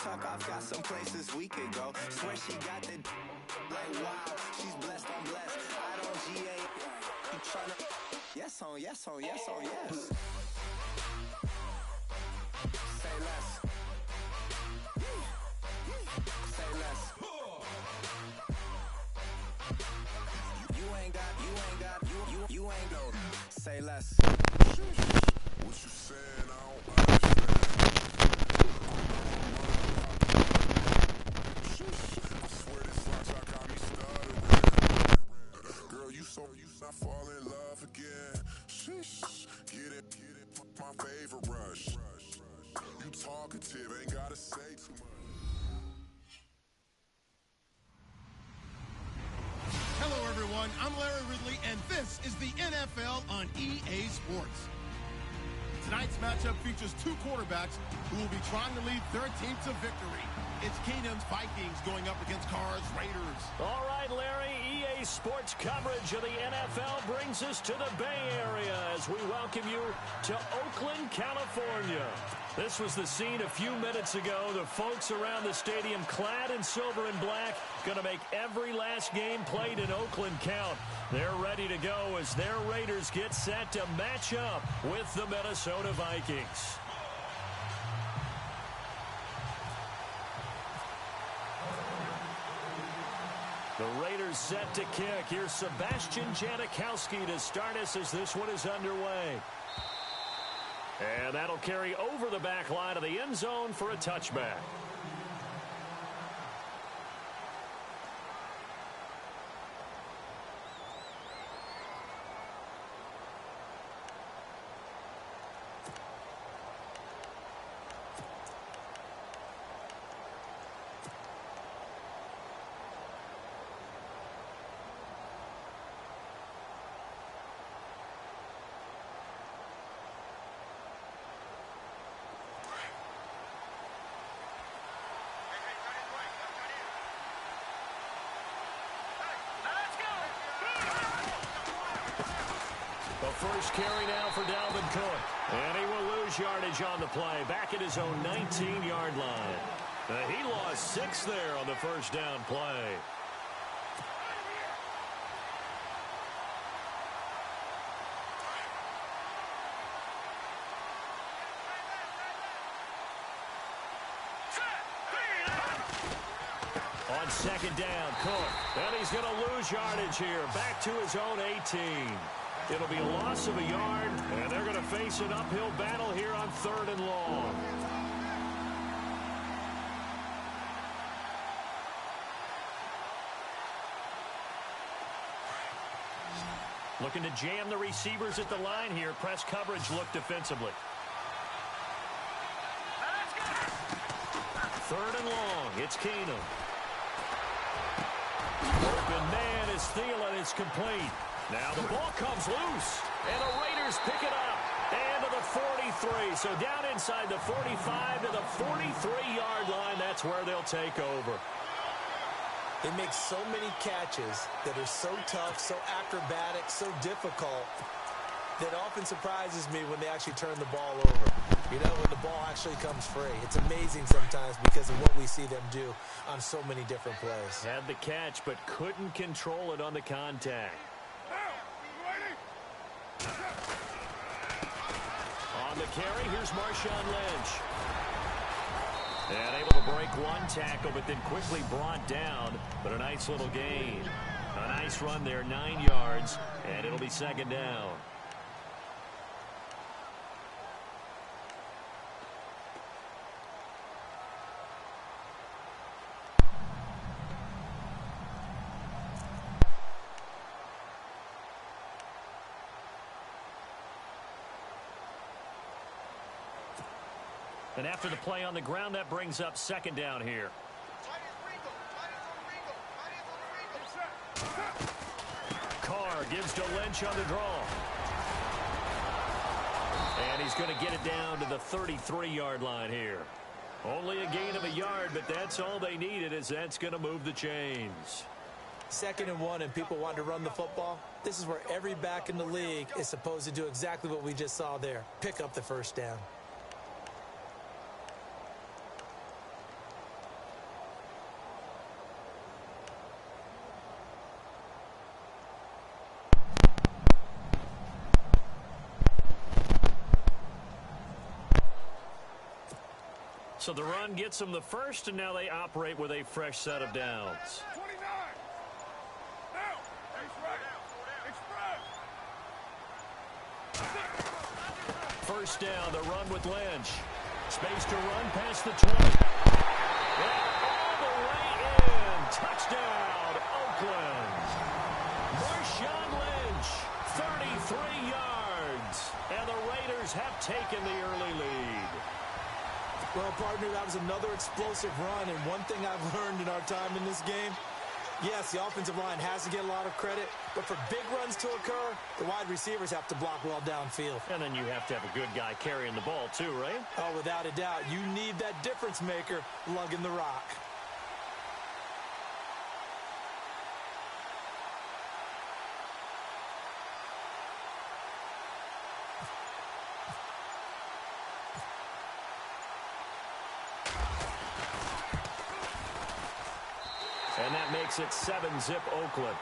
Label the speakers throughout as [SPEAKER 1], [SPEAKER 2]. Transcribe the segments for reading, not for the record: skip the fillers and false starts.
[SPEAKER 1] tuck off, got some places we could go. Swear she got the like wow, she's blessed on blessed. I don't GA. You tryna yes on yes on yes on yes. Say less. Say less. You ain't go. Say less.
[SPEAKER 2] What you saying? I don't understand. I swear this lifestyle got me stuttering. Girl, you not fall in love again. Get it, my favorite rush. You talkative, ain't gotta say too much.
[SPEAKER 3] Hello, everyone. I'm Larry Ridley, and this is the NFL on EA Sports. Tonight's matchup features two quarterbacks who will be trying to lead their team to victory. It's Keenum's Vikings going up against Carr's Raiders.
[SPEAKER 4] All right, Larry, EA Sports coverage of the NFL brings us to the Bay Area as we welcome you to Oakland, California. This was the scene a few minutes ago. The folks around the stadium clad in silver and black going to make every last game played in Oakland count. They're ready to go as their Raiders get set to match up with the Minnesota Vikings. The Raiders set to kick. Here's Sebastian Janikowski to start us as this one is underway. And that'll carry over the back line of the end zone for a touchback. The first carry now for Dalvin Cook. And he will lose yardage on the play. Back at his own 19-yard line. He lost 6 there on the first down play. On second down, Cook. And he's going to lose yardage here. Back to his own 18. It'll be a loss of a yard, and they're going to face an uphill battle here on 3rd and long. Looking to jam the receivers at the line here. Press coverage look defensively. 3rd and long. It's Keenum. Open man is Thielen. It's complete. Now the ball comes loose, and the Raiders pick it up. And to the 43. So down inside the 45 to the 43-yard line. That's where they'll take over.
[SPEAKER 5] They make so many catches that are so tough, so acrobatic, so difficult, that often surprises me when they actually turn the ball over. You know, when the ball actually comes free. It's amazing sometimes because of what we see them do on so many different plays.
[SPEAKER 4] Had the catch, but couldn't control it on the contact. On the carry, here's Marshawn Lynch. And able to break one tackle, but then quickly brought down. But a nice little gain. A nice run there, 9 yards, and it'll be second down. And after the play on the ground, that brings up second down here. Carr gives to Lynch on the draw. And he's going to get it down to the 33-yard line here. Only a gain of a yard, but that's all they needed, as that's going to move the chains.
[SPEAKER 5] 2nd and 1, and people want to run the football. This is where every back in the league is supposed to do exactly what we just saw there. Pick up the first down.
[SPEAKER 4] So the run gets them the first, and now they operate with a fresh set of downs.
[SPEAKER 2] 29. Now, express.
[SPEAKER 4] First down, the run with Lynch. Space to run past the 20. All the way in. Touchdown, Oakland. Marshawn Lynch, 33 yards. And the Raiders have taken the early lead.
[SPEAKER 5] Well, partner, that was another explosive run, and one thing I've learned in our time in this game, yes, the offensive line has to get a lot of credit, but for big runs to occur, the wide receivers have to block well downfield.
[SPEAKER 4] And then you have to have a good guy carrying the ball too, right?
[SPEAKER 5] Oh, without a doubt. You need that difference maker lugging the rock.
[SPEAKER 4] And that makes it 7-zip Oakland.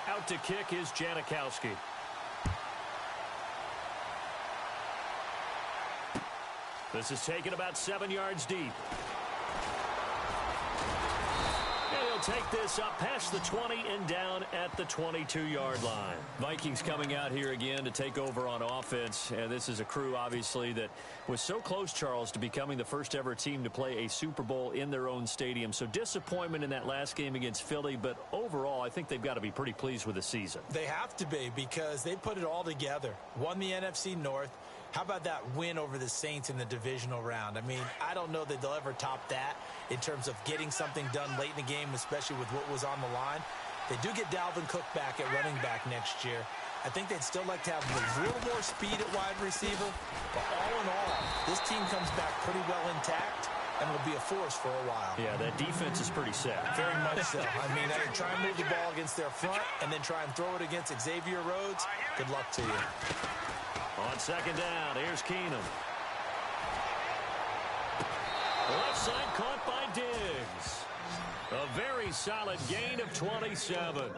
[SPEAKER 4] Out to kick is Janikowski. This is taken about 7 yards deep. And he'll take this up past the 20 and down at the 22-yard line. Vikings coming out here again to take over on offense. And this is a crew, obviously, that was so close, Charles, to becoming the first ever team to play a Super Bowl in their own stadium. So disappointment in that last game against Philly, but overall, I think they've got to be pretty pleased with the season.
[SPEAKER 5] They have to be, because they put it all together. Won the NFC North. How about that win over the Saints in the divisional round? I mean, I don't know that they'll ever top that in terms of getting something done late in the game, especially with what was on the line. They do get Dalvin Cook back at running back next year. I think they'd still like to have a little more speed at wide receiver. But all in all, this team comes back pretty well intact and will be a force for a while.
[SPEAKER 4] Yeah, that defense is pretty set.
[SPEAKER 5] Very much so. I mean, they try and move the ball against their front and then try and throw it against Xavier Rhodes. Good luck to you.
[SPEAKER 4] On second down, here's Keenum. Left side caught by Diggs. A very solid gain of 27.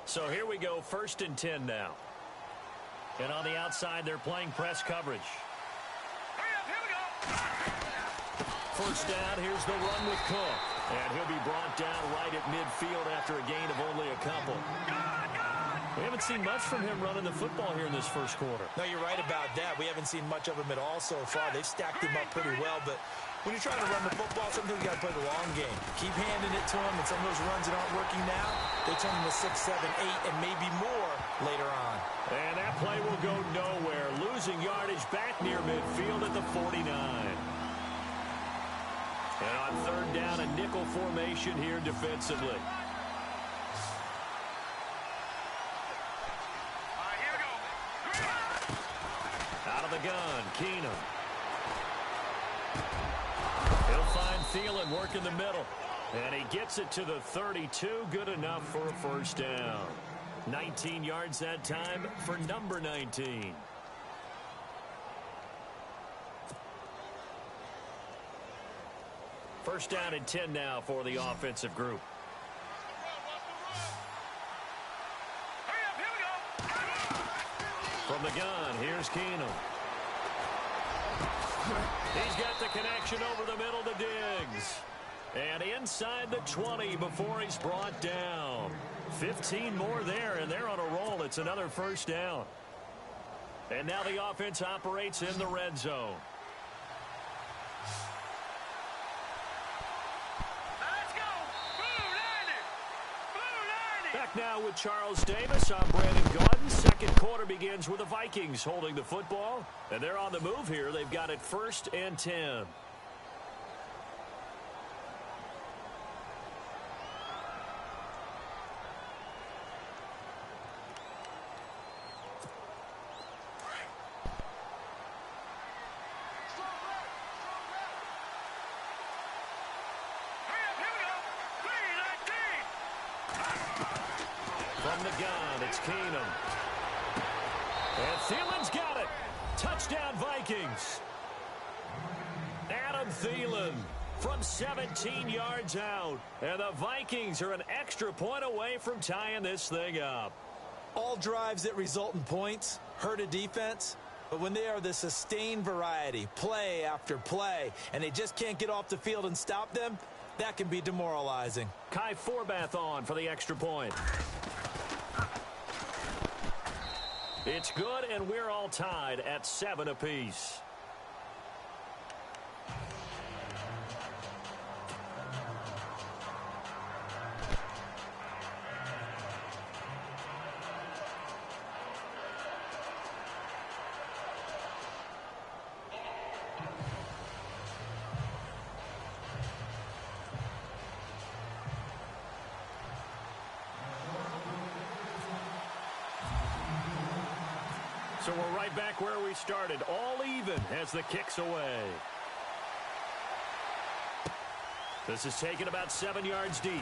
[SPEAKER 4] So here we go, 1st and 10 now. And on the outside, they're playing press coverage. First down, here's the run with Cook. And he'll be brought down right at midfield after a gain of only a couple. We haven't seen much from him running the football here in this first quarter.
[SPEAKER 5] No, you're right about that. We haven't seen much of him at all so far. They've stacked him up pretty well, but when you're trying to run the football, sometimes you got to play the long game. Keep handing it to him, and some of those runs that aren't working now, they turn into 6, 7, 8, and maybe more later on.
[SPEAKER 4] And that play will go nowhere. Losing yardage back near midfield at the 49. And on third down, a nickel formation here defensively. Out of the gun, Keenum. He'll find Thielen working the middle. And he gets it to the 32. Good enough for a first down. 19 yards that time for number 19. First down and 10 now for the offensive group. From the gun, here's Keenum. He's got the connection over the middle to Diggs. And inside the 20 before he's brought down. 15 more there, and they're on a roll. It's another first down. And now the offense operates in the red zone. Back now with Charles Davis. I'm Brandon Gaudin. Second quarter begins with the Vikings holding the football. And they're on the move here. They've got it 1st and 10. From the gun, it's Keenum. And Thielen's got it. Touchdown, Vikings. Adam Thielen from 17 yards out. And the Vikings are an extra point away from tying this thing up.
[SPEAKER 5] All drives that result in points hurt a defense. But when they are the sustained variety, play after play, and they just can't get off the field and stop them, that can be demoralizing.
[SPEAKER 4] Kai Forbath on for the extra point. It's good, and we're all tied at 7 apiece. So we're right back where we started, all even as the kick's away. This is taken about 7 yards deep.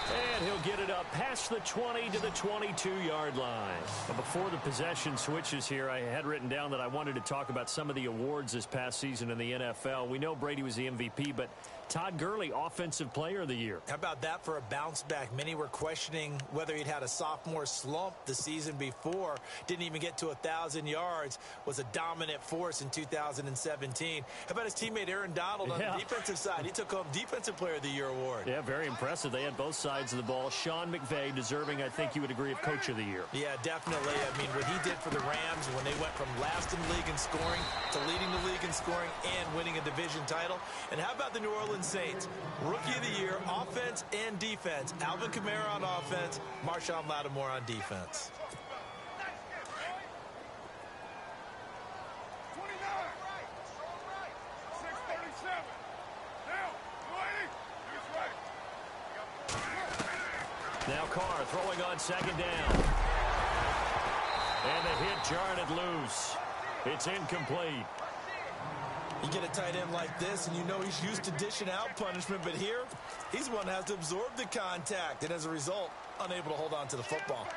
[SPEAKER 4] And he'll get it up past the 20 to the 22-yard line. But before the possession switches here, I had written down that I wanted to talk about some of the awards this past season in the NFL. We know Brady was the MVP, but Todd Gurley, Offensive Player of the Year.
[SPEAKER 5] How about that for a bounce back? Many were questioning whether he'd had a sophomore slump the season before. Didn't even get to 1,000 yards. Was a dominant force in 2017. How about his teammate Aaron Donald on the defensive side? He took home Defensive Player of the Year award.
[SPEAKER 4] Yeah, very impressive. They had both sides of the ball. Sean McVay deserving, I think you would agree, of Coach of the Year.
[SPEAKER 5] Yeah, definitely. I mean, what he did for the Rams when they went from last in the league in scoring to leading the league in scoring and winning a division title. And how about the New Orleans Saints? Rookie of the Year, offense and defense. Alvin Kamara on offense, Marshawn Lattimore on defense.
[SPEAKER 4] Now Carr throwing on second down. And the hit jarred it loose. It's incomplete.
[SPEAKER 5] You get a tight end like this, and you know he's used to dishing out punishment, but here, he's one that has to absorb the contact, and as a result, unable to hold on to the football.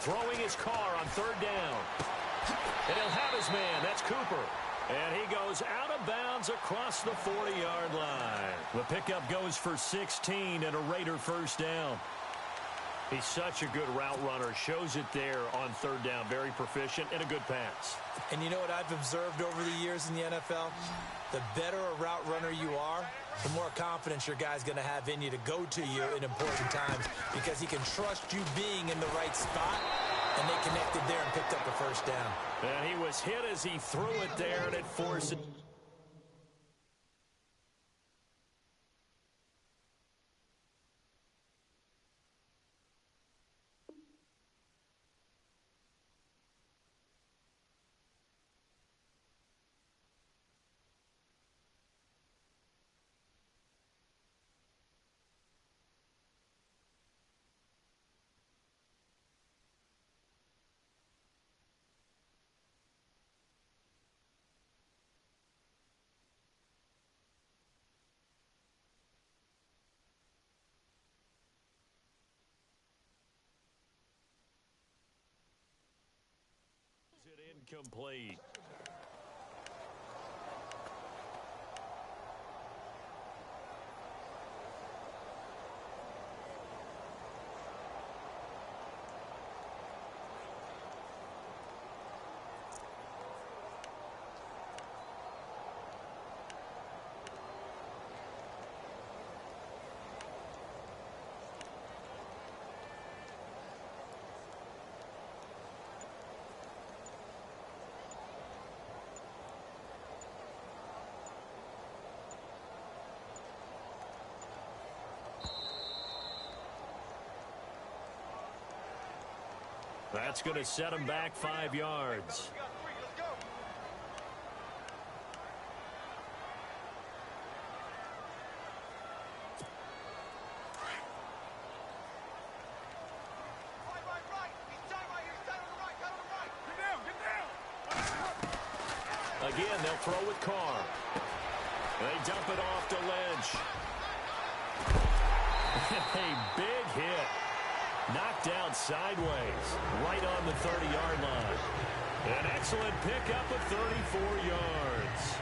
[SPEAKER 4] Throwing his Carr on third down. And he'll have his man. That's Cooper. And he goes out of bounds across the 40-yard line. The pickup goes for 16 and a Raider first down. He's such a good route runner. Shows it there on third down. Very proficient and a good pass.
[SPEAKER 5] And you know what I've observed over the years in the NFL? The better a route runner you are, the more confidence your guy's going to have in you to go to you in important times because he can trust you being in the right spot, and they connected there and picked up the first down.
[SPEAKER 4] And he was hit as he threw it there, and it forced it. Incomplete. That's going to set him back 5 yards. Again, they'll throw with Carr. They dump it off to Lynch. A big hit. Knocked down sideways, right on the 30-yard line. An excellent pickup of 34 yards.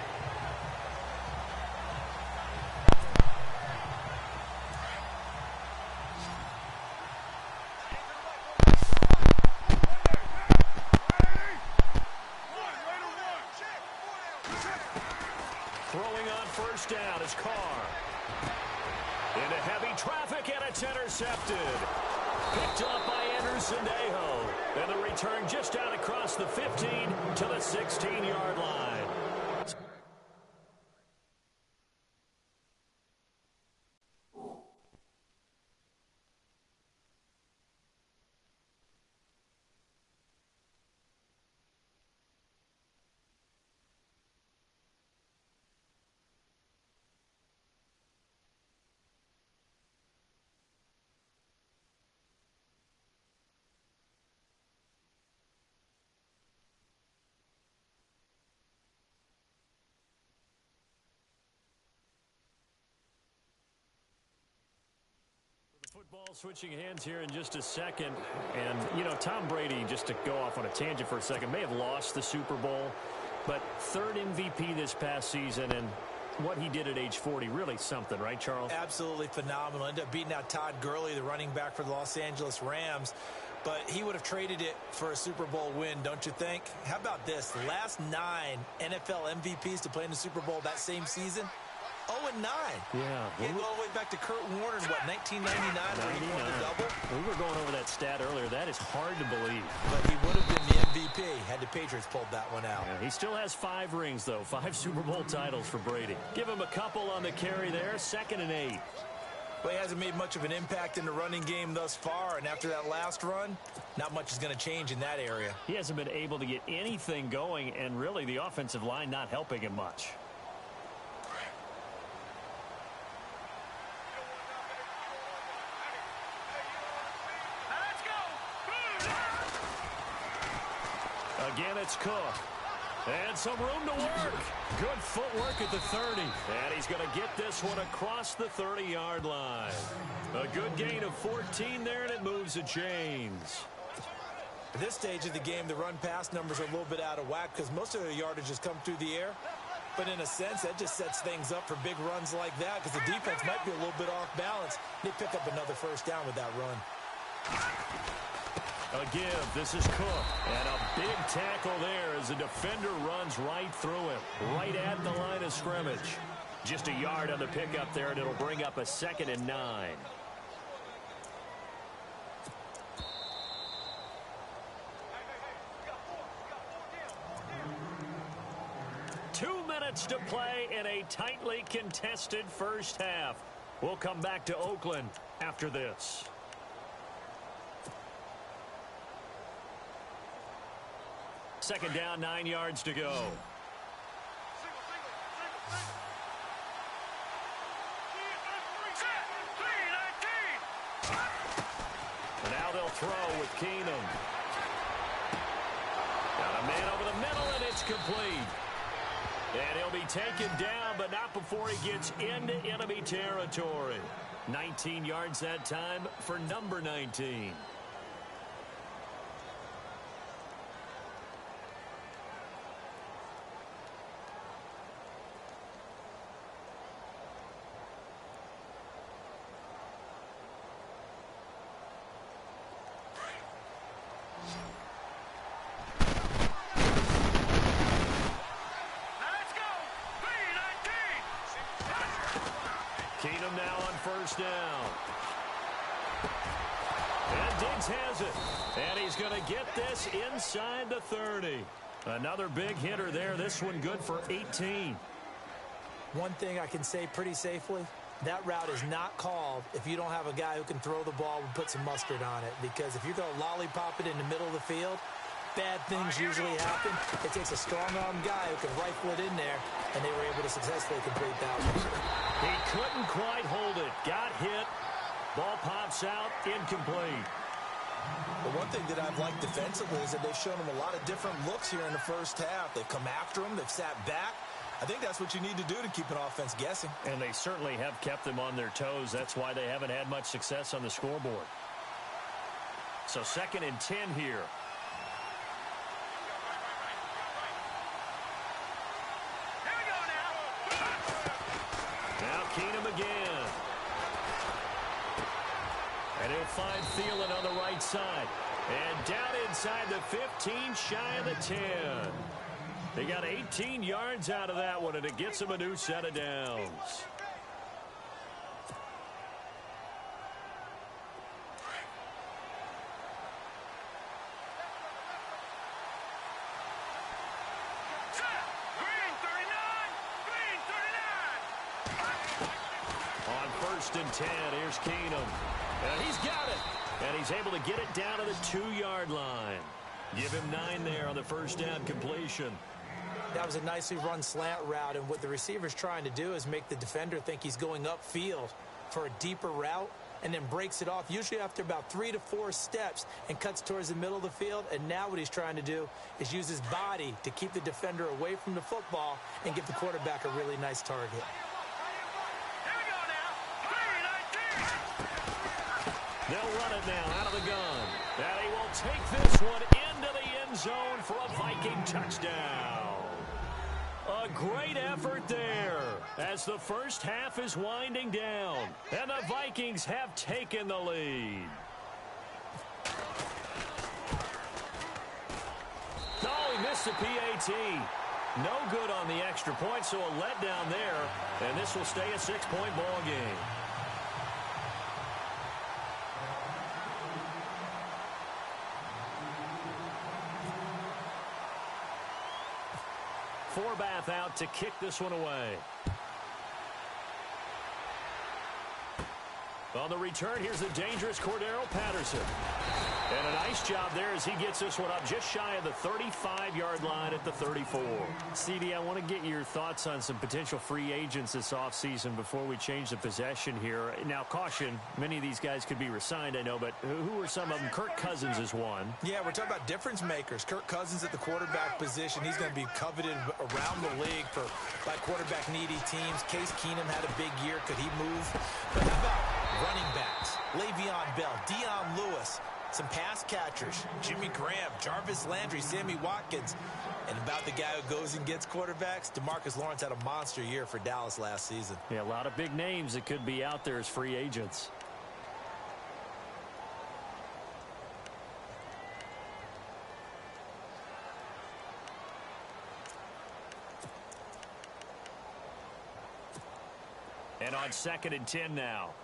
[SPEAKER 4] Throwing on first down is Carr. Into heavy traffic, and it's intercepted. Picked up by Anderson-Aho. And the return just out across the 15 to the 16-yard line. Football switching hands here in just a second. And, you know, Tom Brady, just to go off on a tangent for a second, may have lost the Super Bowl, but third MVP this past season, and what he did at age 40, really something, right, Charles?
[SPEAKER 5] Absolutely phenomenal. Ended up beating out Todd Gurley, the running back for the Los Angeles Rams. But he would have traded it for a Super Bowl win, don't you think? How about this? The last 9 NFL MVPs to play in the Super Bowl that same season, 0-9.
[SPEAKER 4] Yeah.
[SPEAKER 5] He had to go all the way back to Kurt Warner in, what, 1999, where he won the double?
[SPEAKER 4] We were going over that stat earlier. That is hard to believe.
[SPEAKER 5] But he would have been the MVP had the Patriots pulled that one out.
[SPEAKER 4] Yeah, he still has 5 rings, though. 5 Super Bowl titles for Brady. Give him a couple on the carry there. 2nd and 8.
[SPEAKER 5] Well, he hasn't made much of an impact in the running game thus far, and after that last run, not much is going to change in that area.
[SPEAKER 4] He hasn't been able to get anything going, and really the offensive line not helping him much. Again, it's Cook. And some room to work. Good footwork at the 30. And he's going to get this one across the 30-yard line. A good gain of 14 there, and it moves the chains.
[SPEAKER 5] At this stage of the game, the run-pass numbers are a little bit out of whack because most of their yardage has come through the air. But in a sense, that just sets things up for big runs like that because the defense might be a little bit off balance. They pick up another first down with that run.
[SPEAKER 4] A give. This is Cook. And a big tackle there as the defender runs right through him, right at the line of scrimmage. Just a yard on the pickup there, and it'll bring up a 2nd and 9. Two minutes to play in a tightly contested first half. We'll come back to Oakland after this. Second down, 9 yards to go. And now they'll throw with Keenum. Got a man over the middle, and it's complete. And he'll be taken down, but not before he gets into enemy territory. 19 yards that time for number 19. touchdown. And Diggs has it. And he's going to get this inside the 30. Another big hitter there. This one good for 18.
[SPEAKER 5] One thing I can say pretty safely, that route is not called if you don't have a guy who can throw the ball and put some mustard on it. Because if you're going to lollipop it in the middle of the field, bad things usually happen. It takes a strong-arm guy who can rifle it in there, and they were able to successfully complete that one.
[SPEAKER 4] He couldn't quite hold it. Got hit. Ball pops out. Incomplete.
[SPEAKER 5] The one thing that I've liked defensively is that they've shown him a lot of different looks here in the first half. They've come after him. They've sat back. I think that's what you need to do to keep an offense guessing.
[SPEAKER 4] And they certainly have kept them on their toes. That's why they haven't had much success on the scoreboard. So 2nd and 10 here. Now Keenum again. And he'll find Thielen on the right side. And down inside the 15, shy of the 10. They got 18 yards out of that one, and it gets them a new set of downs. On 1st and 10, here's Keenum. And he's got it. And he's able to get it down to the 2-yard line. Give him 9 there on the first down completion.
[SPEAKER 5] That was a nicely run slant route, and what the receiver's trying to do is make the defender think he's going upfield for a deeper route and then breaks it off, usually after about 3 to 4 steps, and cuts towards the middle of the field. And now what he's trying to do is use his body to keep the defender away from the football and give the quarterback a really nice target.
[SPEAKER 4] They'll run it now out of the gun. And he will take this one into the end zone for a Viking touchdown. A great effort there as the first half is winding down. And the Vikings have taken the lead. Oh, he missed the PAT. No good on the extra point, so a letdown there. And this will stay a 6-point ball game. Forbath out to kick this one away. On the return, here's the dangerous Cordero Patterson. And a nice job there as he gets this one up just shy of the 35-yard line at the 34. CD, I want to get your thoughts on some potential free agents this offseason before we change the possession here. Now, caution, many of these guys could be re-signed, I know, but who are some of them? Kirk Cousins is one.
[SPEAKER 5] Yeah, we're talking about difference makers. Kirk Cousins at the quarterback position. He's going to be coveted around the league by quarterback-needy teams. Case Keenum had a big year. Could he move? But how about running backs? Le'Veon Bell, Dion Lewis. Some pass catchers, Jimmy Graham, Jarvis Landry, Sammy Watkins. And about the guy who goes and gets quarterbacks, DeMarcus Lawrence had a monster year for Dallas last season.
[SPEAKER 4] Yeah, a lot of big names that could be out there as free agents. And on 2nd and 10 now.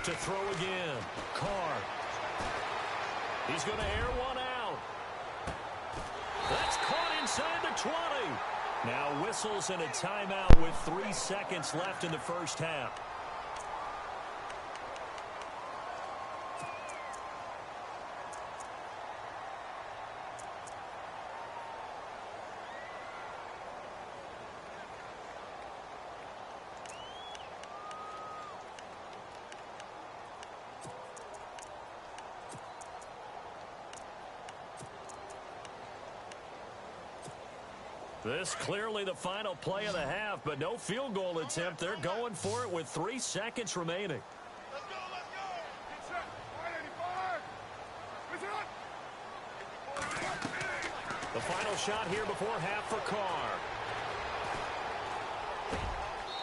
[SPEAKER 4] To throw again. Carr. He's going to air one out. That's caught inside the 20. Now whistles and a timeout with 3 seconds left in the first half. This clearly the final play of the half, but no field goal attempt. They're going for it with 3 seconds remaining.
[SPEAKER 2] Let's go, let's go.
[SPEAKER 4] The final shot here before half for Carr.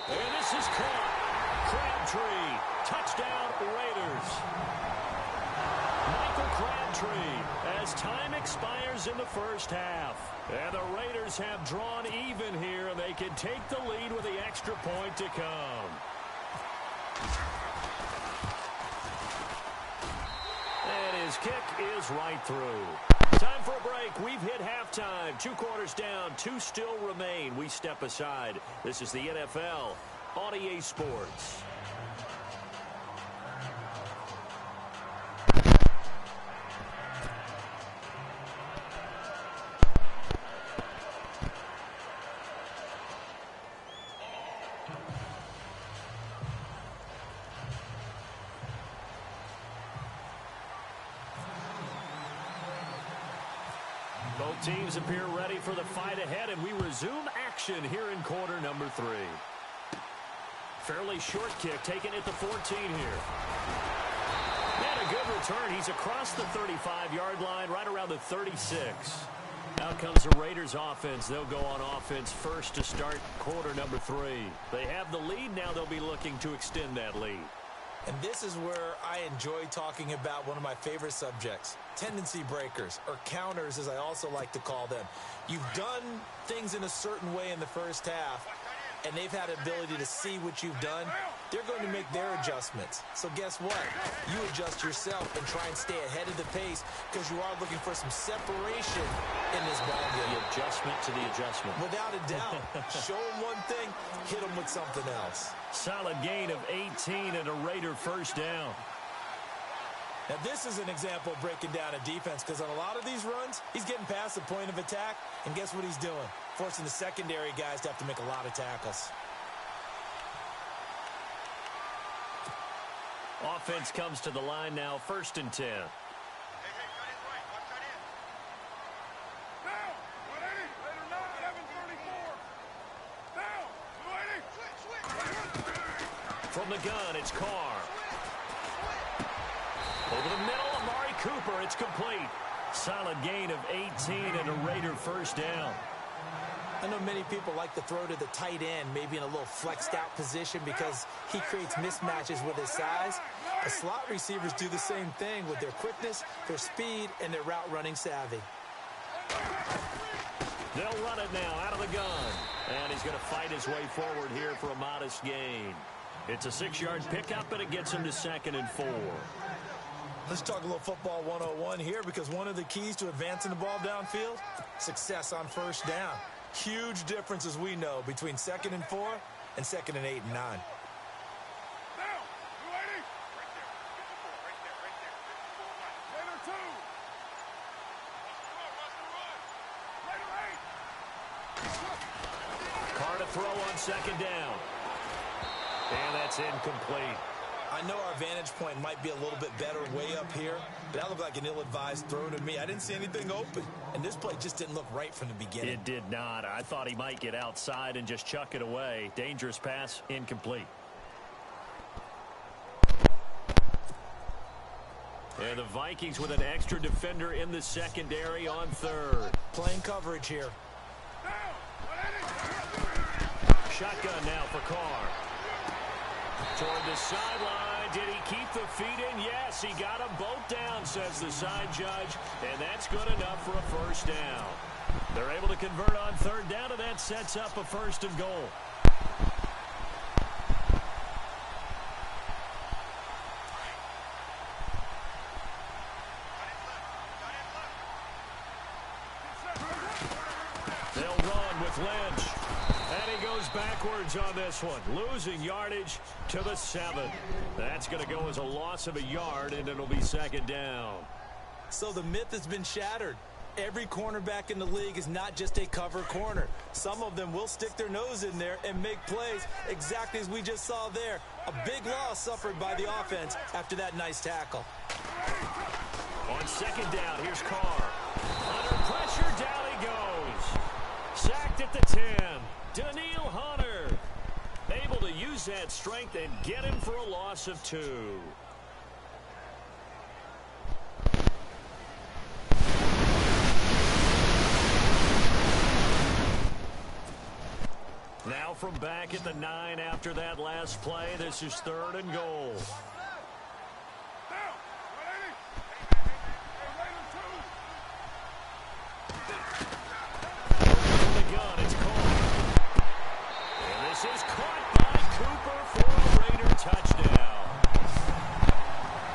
[SPEAKER 4] And this is caught. Crabtree. Touchdown, Raiders. Michael Crabtree as time expires in the first half. And the Raiders have drawn even here, and they can take the lead with the extra point to come. And his kick is right through. Time for a break. We've hit halftime. 2 quarters down. 2 still remain. We step aside. This is the NFL on EA Sports. Both teams appear ready for the fight ahead, and we resume action here in quarter number 3. Fairly short kick taken at the 14 here. And a good return. He's across the 35-yard line, right around the 36. Out comes the Raiders offense. They'll go on offense first to start quarter number 3. They have the lead now. They'll be looking to extend that lead.
[SPEAKER 5] And this is where I enjoy talking about one of my favorite subjects, tendency breakers, or counters as I also like to call them. You've done things in a certain way in the first half, and they've had an ability to see what you've done. They're going to make their adjustments. So guess what? You adjust yourself and try and stay ahead of the pace because you are looking for some separation in this ballgame.
[SPEAKER 4] The adjustment to the adjustment.
[SPEAKER 5] Without a doubt. Show them one thing, hit them with something else.
[SPEAKER 4] Solid gain of 18 and a Raider first down.
[SPEAKER 5] Now, this is an example of breaking down a defense because on a lot of these runs, he's getting past the point of attack, and guess what he's doing? Forcing the secondary guys to have to make a lot of tackles.
[SPEAKER 4] Offense comes to the line now, 1st and 10. From the gun, it's Carr. Over the middle, Amari Cooper. It's complete. Solid gain of 18 and a Raider first down.
[SPEAKER 5] I know many people like to throw to the tight end, maybe in a little flexed out position because he creates mismatches with his size. The slot receivers do the same thing with their quickness, their speed, and their route running savvy.
[SPEAKER 4] They'll run it now out of the gun. And he's going to fight his way forward here for a modest gain. It's a 6-yard pickup, and it gets him to 2nd and 4.
[SPEAKER 5] Let's talk a little football 101 here because one of the keys to advancing the ball downfield, success on first down. Huge difference, as we know, between 2nd and 4 and 2nd and 8 and 9.
[SPEAKER 4] Carr to throw on 2nd down. And that's incomplete.
[SPEAKER 5] I know our vantage point might be a little bit better way up here, but that looked like an ill-advised throw to me. I didn't see anything open, and this play just didn't look right from the beginning.
[SPEAKER 4] It did not. I thought he might get outside and just chuck it away. Dangerous pass, incomplete. And the Vikings with an extra defender in the secondary on 3rd.
[SPEAKER 5] Playing coverage here.
[SPEAKER 4] Shotgun now for Carr. Toward the sideline. Did he keep the feet in? Yes, he got them both down, says the side judge. And that's good enough for a first down. They're able to convert on 3rd down, and that sets up a 1st and goal. They'll run with Lynch. And he goes backwards on this one, losing yardage to the 7. That's going to go as a loss of a yard, and it'll be 2nd down.
[SPEAKER 5] So the myth has been shattered. Every cornerback in the league is not just a cover corner. Some of them will stick their nose in there and make plays exactly as we just saw there. A big loss suffered by the offense after that nice tackle.
[SPEAKER 4] On 2nd down, here's Carr. Under pressure, down he goes. Sacked at the 10. Daniil Hunter able to use that strength and get him for a loss of 2. Now from back at the 9 after that last play, this is 3rd and goal. This is caught by Cooper for a Raider touchdown.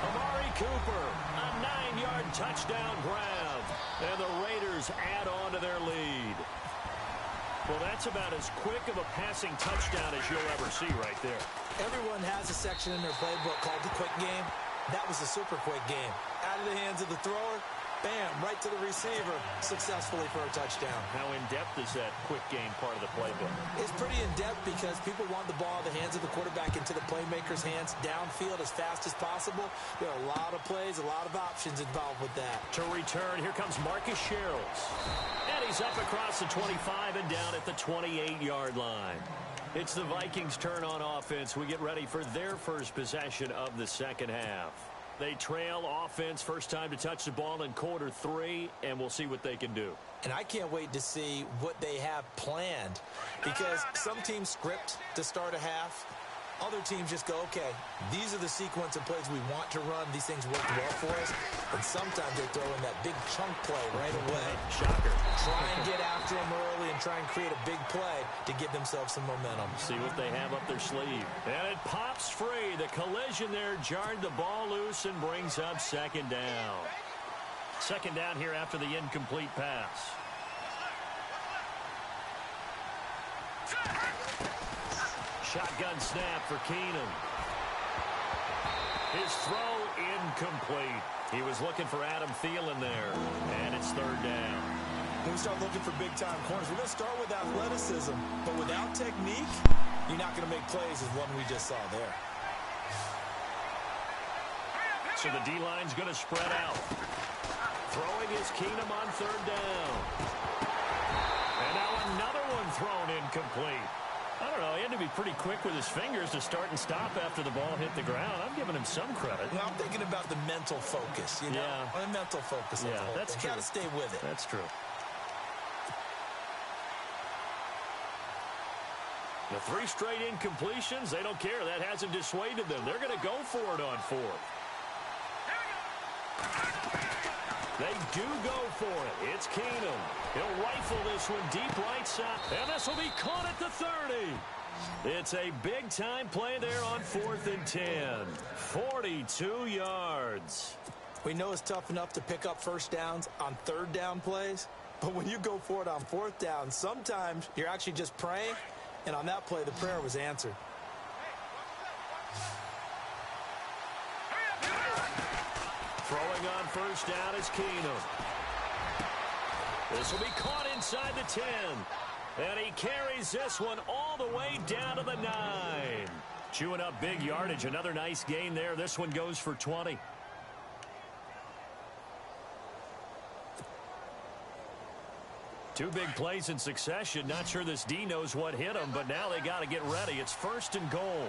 [SPEAKER 4] Amari Cooper, a 9-yard touchdown grab. And the Raiders add on to their lead. Well, that's about as quick of a passing touchdown as you'll ever see right there.
[SPEAKER 5] Everyone has a section in their playbook called the quick game. That was a super quick game. Out of the hands of the thrower, bam, right to the receiver, successfully for a touchdown.
[SPEAKER 4] How in-depth is that quick game part of the playbook?
[SPEAKER 5] It's pretty in-depth because people want the ball in the hands of the quarterback into the playmaker's hands downfield as fast as possible. There are a lot of plays, a lot of options involved with that.
[SPEAKER 4] To return, here comes Marcus Sherrills. And he's up across the 25 and down at the 28-yard line. It's the Vikings' turn on offense. We get ready for their first possession of the second half. They trail offense, first time to touch the ball in quarter 3, and we'll see what they can do.
[SPEAKER 5] And I can't wait to see what they have planned because some teams script to start a half. Other teams just go, okay, these are the sequence of plays we want to run. These things worked well for us. And sometimes they throw in that big chunk play right away.
[SPEAKER 4] Shocker.
[SPEAKER 5] Try and get after them early and try and create a big play to give themselves some momentum.
[SPEAKER 4] See what they have up their sleeve. And it pops free. The collision there jarred the ball loose and brings up second down. Second down here after the incomplete pass. Shotgun snap for Keenum. His throw incomplete. He was looking for Adam Thielen there, and it's third down.
[SPEAKER 5] When we start looking for big-time corners, we're going to start with athleticism, but without technique, you're not going to make plays as one we just saw there.
[SPEAKER 4] So the D-line's going to spread out. Throwing is Keenum on third down. And now another one thrown incomplete. I don't know, he had to be pretty quick with his fingers to start and stop after the ball hit the ground. I'm giving him some credit.
[SPEAKER 5] Well, I'm thinking about the mental focus, you know?
[SPEAKER 4] Yeah.
[SPEAKER 5] The mental focus.
[SPEAKER 4] Yeah, that's true.
[SPEAKER 5] You got to stay with it.
[SPEAKER 4] That's true. The 3 straight incompletions, they don't care. That hasn't dissuaded them. They're going to go for it on 4th. They do go for it. It's Keenum. He'll rifle this one deep right side. And this will be caught at the 30. It's a big-time play there on 4th and 10. 42 yards.
[SPEAKER 5] We know it's tough enough to pick up first downs on third down plays. But when you go for it on 4th down, sometimes you're actually just praying. And on that play, the prayer was answered.
[SPEAKER 4] Throwing on first down is Keenum. This will be caught inside the 10. And he carries this one all the way down to the 9. Chewing up big yardage. Another nice gain there. This one goes for 20. Two big plays in succession. Not sure this D knows what hit him, but now they got to get ready. It's 1st and goal.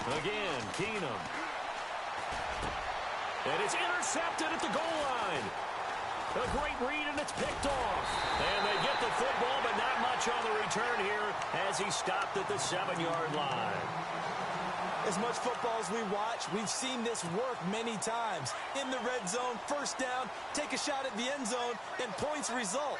[SPEAKER 4] Again, Keenum. And it's intercepted at the goal line. A great read, and it's picked off. And they get the football, but not much on the return here as he stopped at the 7-yard line.
[SPEAKER 5] As much football as we watch, we've seen this work many times. In the red zone, first down, take a shot at the end zone, and points result.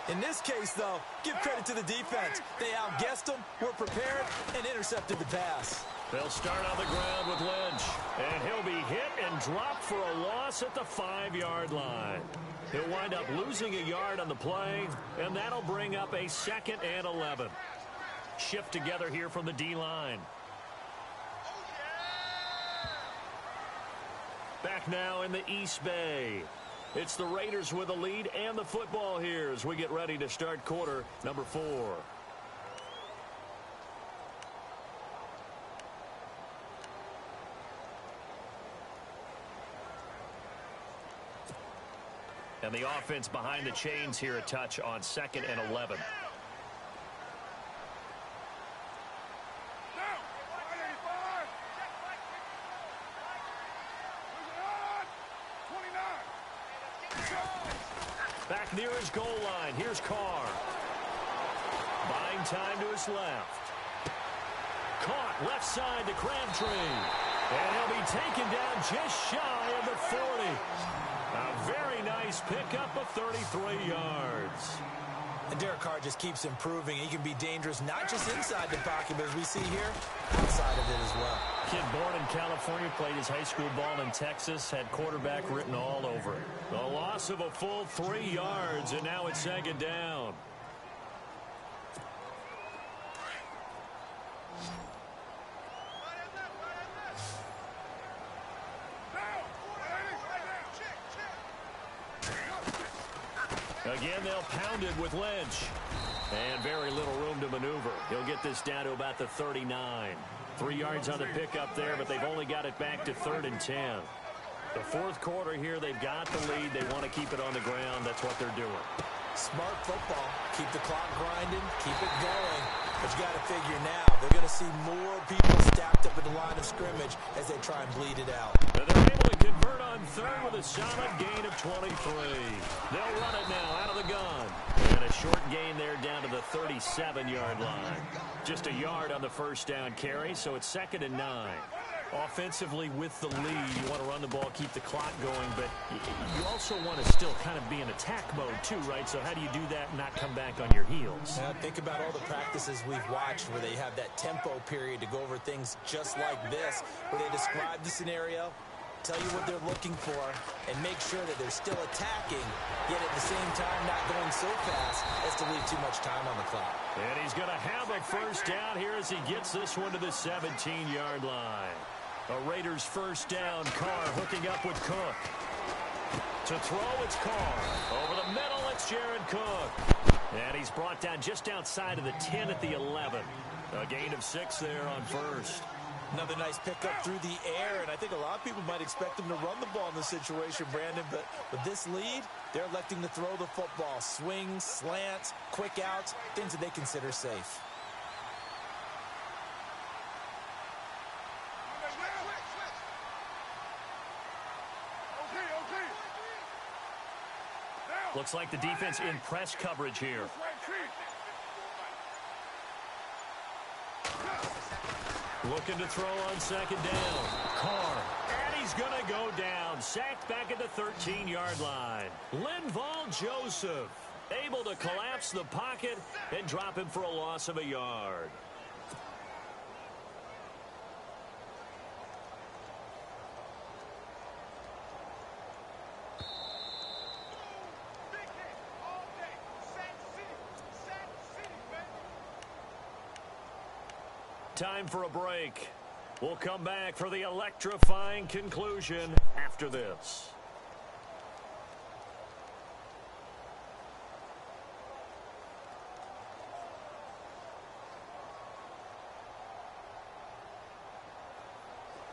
[SPEAKER 5] In this case, though, give credit to the defense. They outguessed them, were prepared, and intercepted the pass.
[SPEAKER 4] They'll start on the ground with Lynch. And he'll be hit and dropped for a loss at the 5-yard line. He'll wind up losing a yard on the play, and that'll bring up a 2nd and 11. Shift together here from the D-line. Back now in the East Bay. It's the Raiders with the lead and the football here as we get ready to start quarter number 4. And the offense behind the chains here a touch on 2nd and 11. Back near his goal line. Here's Carr. Buying time to his left. Caught left side to Crabtree. And he'll be taken down just shy of the 40. A very nice pickup of 33 yards.
[SPEAKER 5] And Derek Carr just keeps improving. He can be dangerous not just inside the pocket, but as we see here, outside of it as well.
[SPEAKER 4] Kid born in California, played his high school ball in Texas, had quarterback written all over it. The loss of a full 3 yards, and now it's second down. Again, they'll pound it with Lynch. And very little room to maneuver. He'll get this down to about the 39. 3 yards on the pickup there, but they've only got it back to 3rd and 10. The fourth quarter here, they've got the lead. They want to keep it on the ground. That's what they're doing.
[SPEAKER 5] Smart football. Keep the clock grinding. Keep it going. But you got to figure now, they're going to see more people stacked up at the line of scrimmage as they try and bleed it out.
[SPEAKER 4] And they're able to convert on 3rd with a solid gain of 23. They'll run it now out of the gun. And a short gain there down to the 37-yard line. Just a yard on the first down carry, so it's 2nd and 9. Offensively, with the lead, you want to run the ball, keep the clock going, but you also want to still kind of be in attack mode too, right? So how do you do that and not come back on your heels?
[SPEAKER 5] Think about all the practices we've watched where they have that tempo period to go over things just like this, where they describe the scenario, tell you what they're looking for, and make sure that they're still attacking, yet at the same time not going so fast as to leave too much time on the clock.
[SPEAKER 4] And he's going to have a first down here as he gets this one to the 17-yard line. A Raiders first down. Carr hooking up with Cook. To throw, it's Carr. Over the middle, it's Jared Cook. And he's brought down just outside of the 10 at the 11. A gain of 6 there on first.
[SPEAKER 5] Another nice pickup through the air, and I think a lot of people might expect him to run the ball in this situation, Brandon, but with this lead, they're electing to throw the football. Swings, slants, quick outs, things that they consider safe.
[SPEAKER 4] Looks like the defense in press coverage here. Looking to throw on 2nd down. Carr. And he's going to go down. Sacked back at the 13-yard line. Linval Joseph able to collapse the pocket and drop him for a loss of a yard. Time for a break. We'll come back for the electrifying conclusion after this.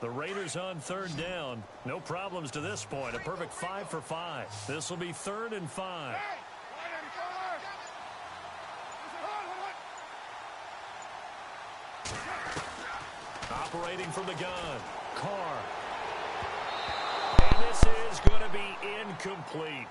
[SPEAKER 4] The Raiders on 3rd down. No problems to this point. A perfect 5 for 5. This will be 3rd and 5. Operating from the gun. Carr. And this is going to be incomplete.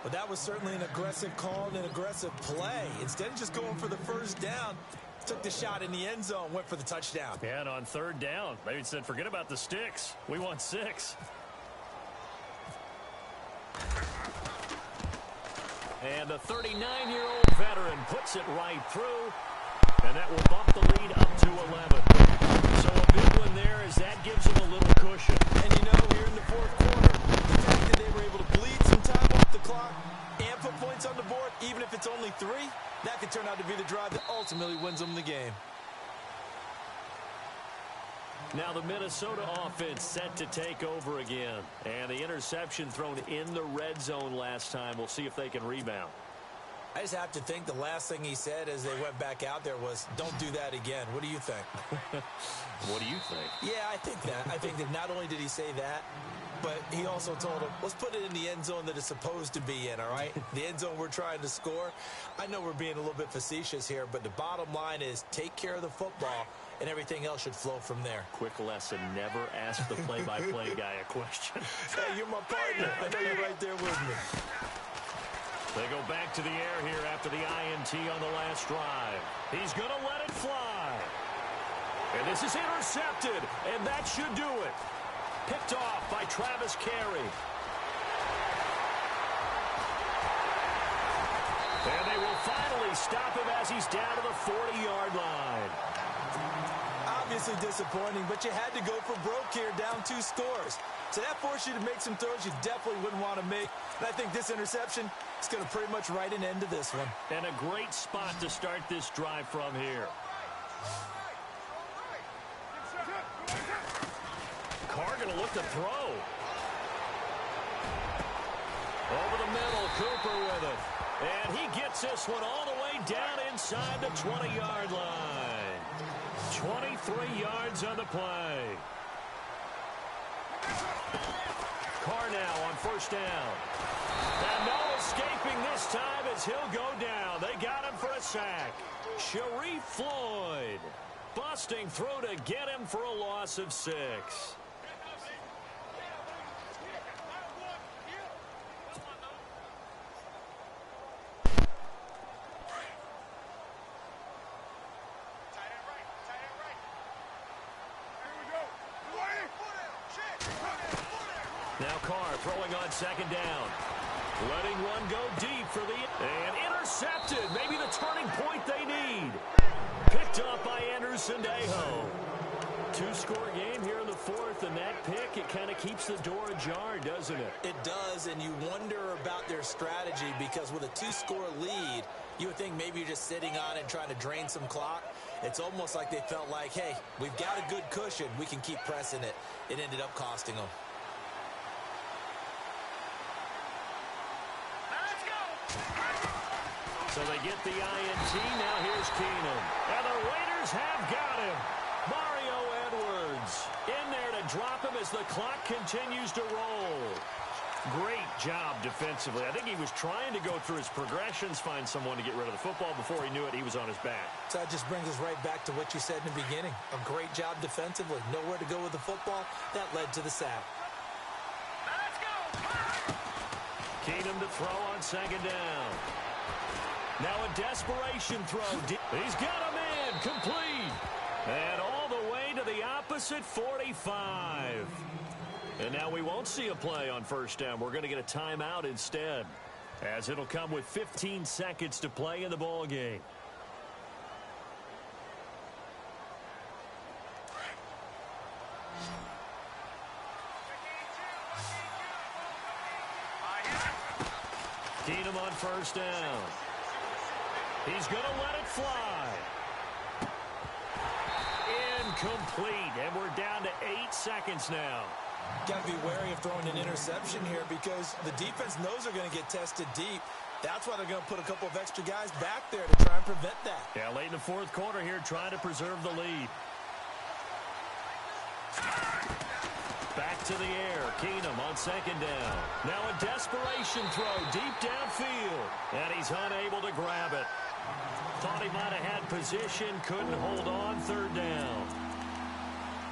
[SPEAKER 5] But that was certainly an aggressive call and an aggressive play. Instead of just going for the first down, took the shot in the end zone, went for the touchdown.
[SPEAKER 4] Yeah, and on 3rd down, they said, forget about the sticks. We want 6. And the 39-year-old veteran puts it right through, and that will bump the lead up to 11. So a big one there as that gives them a little cushion.
[SPEAKER 5] And you know, here in the fourth quarter, the fact that they were able to bleed some time off the clock and put points on the board, even if it's only 3, that could turn out to be the drive that ultimately wins them the game.
[SPEAKER 4] Now the Minnesota offense set to take over again. And the interception thrown in the red zone last time. We'll see if they can rebound.
[SPEAKER 5] I just have to think the last thing he said as they went back out there was, don't do that again. What do you think?
[SPEAKER 4] What do you think?
[SPEAKER 5] Yeah, I think that. I think that not only did he say that, but he also told him, let's put it in the end zone that it's supposed to be in, all right? The end zone we're trying to score. I know we're being a little bit facetious here, but the bottom line is take care of the football, and everything else should flow from there.
[SPEAKER 4] Quick lesson, never ask the play-by-play guy a question.
[SPEAKER 5] Hey, you're my partner. I know you're right there with me.
[SPEAKER 4] They go back to the air here after the INT on the last drive. He's going to let it fly. And this is intercepted, and that should do it. Picked off by Travis Carey. And they will finally stop him as he's down to the 40-yard line.
[SPEAKER 5] Obviously disappointing, but you had to go for broke here, down 2 scores. So that forced you to make some throws you definitely wouldn't want to make. And I think this interception is going to pretty much write an end to this one.
[SPEAKER 4] And a great spot to start this drive from here. Carr going to look to throw. Over the middle, Cooper with it. And he gets this one all the way down inside the 20-yard line. 23 yards on the play. Carr now on first down. And no escaping this time as he'll go down. They got him for a sack. Sharif Floyd busting through to get him for a loss of 6. Now Carr throwing on second down. Letting one go deep for the... And intercepted. Maybe the turning point they need. Picked up by Anderson-Dejo. 2-score game here in the 4th, and that pick, it kind of keeps the door ajar, doesn't it?
[SPEAKER 5] It does, and you wonder about their strategy because with a 2-score lead, you would think maybe you're just sitting on it and trying to drain some clock. It's almost like they felt like, hey, we've got a good cushion. We can keep pressing it. It ended up costing them.
[SPEAKER 4] So they get the INT. Now here's Keenum. And the Raiders have got him. Mario Edwards in there to drop him as the clock continues to roll. Great job defensively. I think he was trying to go through his progressions, find someone to get rid of the football. Before he knew it, he was on his back.
[SPEAKER 5] So that just brings us right back to what you said in the beginning. A great job defensively. Nowhere to go with the football. That led to the sack.
[SPEAKER 4] Let's go. Keenum to throw on second down. Now a desperation throw. He's got a man complete. And all the way to the opposite 45. And now we won't see a play on first down. We're going to get a timeout instead, as it'll come with 15 seconds to play in the ball game. Keenum on first down. He's going to let it fly. Incomplete, and we're down to 8 seconds now.
[SPEAKER 5] Got to be wary of throwing an interception here because the defense knows they're going to get tested deep. That's why they're going to put a couple of extra guys back there to try and prevent that.
[SPEAKER 4] Yeah, late in the 4th quarter here, trying to preserve the lead. Back to the air. Keenum on second down. Now a desperation throw deep downfield, and he's unable to grab it. Thought he might have had position, couldn't hold on, third down.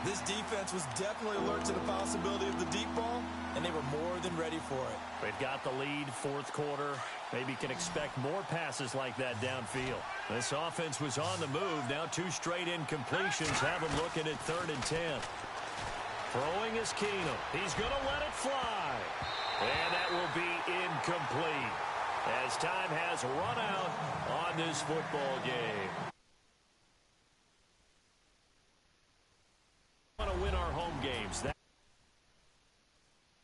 [SPEAKER 5] This defense was definitely alert to the possibility of the deep ball, and they were more than ready for it.
[SPEAKER 4] They've got the lead, 4th quarter. Maybe can expect more passes like that downfield. This offense was on the move. Now 2 straight incompletions have them looking at 3rd and 10. Throwing is Keenum. He's going to let it fly. And that will be incomplete, as time has run out on this football game. Want to win our home games.